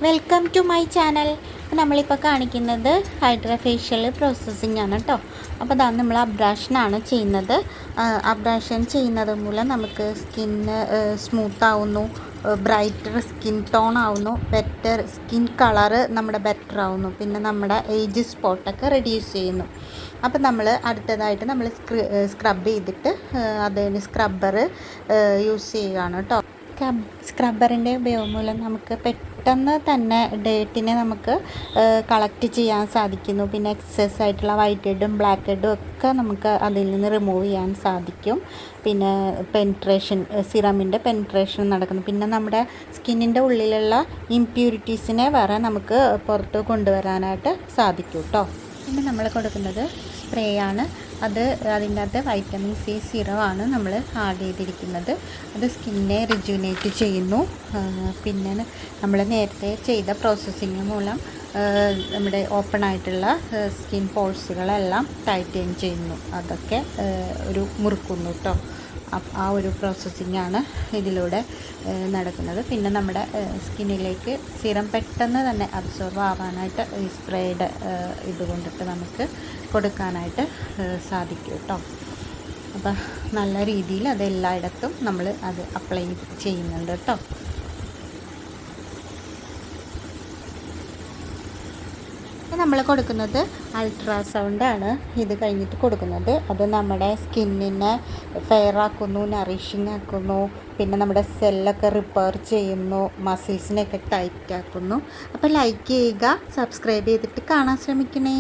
Welcome to my channel. നമ്മളിപ്പോൾ കാണിക്കുന്നത് hydra facial processing ആണ് കേട്ടോ. അപ്പോൾ അതാണ് നമ്മൾ അബ്രാഷനാണ് ചെയ്യുന്നത്. അബ്രാഷൻ ചെയ്യുന്നത് മൂലം നമുക്ക് സ്കിന്ന് സ്മൂത്ത് ആവുന്നു, ബ്രൈറ്റർ സ്കിൻ ടോൺ ആവുന്നു, ബെറ്റർ സ്കിൻ കളറ് നമ്മുടെ ബെറ്റർ ആവുന്നു, പിന്നെ നമ്മുടെ ഏജ് സ്പോട്ടൊക്കെ റെഡ്യൂസ് ചെയ്യുന്നു. അപ്പോൾ നമ്മൾ അടുത്തതായിട്ട് നമ്മൾ സ്ക്രബ് ചെയ്തിട്ട് അതിന് സ്ക്രബ്ബർ യൂസ് ചെയ്യുകയാണ് കേട്ടോ. സ്ക്രബ്ബറിൻ്റെ ഉപയോഗം മൂലം നമുക്ക് പെട്ടെന്ന് തന്നെ ഡേറ്റിനെ നമുക്ക് കളക്ട് ചെയ്യാൻ സാധിക്കുന്നു. പിന്നെ എക്സസ് ആയിട്ടുള്ള വൈറ്റ് ഹെഡും ബ്ലാക്ക് ഹെഡും ഒക്കെ നമുക്ക് അതിൽ നിന്ന് റിമൂവ് ചെയ്യാൻ സാധിക്കും. പിന്നെ സിറമിൻ്റെ പെനിട്രേഷൻ നടക്കുന്നു. പിന്നെ നമ്മുടെ സ്കിന്നിൻ്റെ ഉള്ളിലുള്ള ഇംപ്യൂരിറ്റീസിനെ വരെ നമുക്ക് പുറത്ത് കൊണ്ടുവരാനായിട്ട് സാധിക്കും കേട്ടോ. പിന്നെ നമ്മൾ കൊടുക്കുന്നത് സ്പ്രേ ആണ്. അതിൻ്റെ അകത്ത് വൈറ്റമിൻ സി സിറമാണ് നമ്മൾ ആഡ് ചെയ്തിരിക്കുന്നത്. അത് സ്കിന്നെ റിജുവിനേറ്റ് ചെയ്യുന്നു. പിന്നെ നമ്മൾ നേരത്തെ ചെയ്ത പ്രോസസ്സിങ് മൂലം നമ്മുടെ ഓപ്പൺ ആയിട്ടുള്ള സ്കിൻ പോഴ്സുകളെല്ലാം ടൈറ്റൻ ചെയ്യുന്നു, അതൊക്കെ ഒരു മുറുക്കുന്നു കേട്ടോ. ആ ഒരു പ്രോസസ്സിങ്ങാണ് ഇതിലൂടെ നടക്കുന്നത്. പിന്നെ നമ്മുടെ സ്കിന്നിലേക്ക് സിറം പെട്ടെന്ന് തന്നെ അബ്സോർവ് ആവാനായിട്ട് ഈ സ്പ്രേയുടെ ഇതുകൊണ്ടിട്ട് നമുക്ക് കൊടുക്കാനായിട്ട് സാധിക്കും കേട്ടോ. അപ്പോൾ നല്ല രീതിയിൽ അത് എല്ലായിടത്തും നമ്മൾ അത് അപ്ലൈ ചെയ്യുന്നുണ്ട് കേട്ടോ. നമ്മൾ കൊടുക്കുന്നത് അൾട്രാസൗണ്ടാണ് ഇത് കഴിഞ്ഞിട്ട് കൊടുക്കുന്നത്. അത് നമ്മുടെ സ്കിന്നിനെ ഫെയർ ആക്കുന്നു, നറിഷിങ് ആക്കുന്നു, പിന്നെ നമ്മുടെ സെല്ലൊക്കെ റിപ്പയർ ചെയ്യുന്നു, മസിൽസിനെയൊക്കെ ടൈറ്റ് ആക്കുന്നു. അപ്പോൾ ലൈക്ക് ചെയ്യുക, സബ്സ്ക്രൈബ് ചെയ്തിട്ട് കാണാൻ ശ്രമിക്കണേ.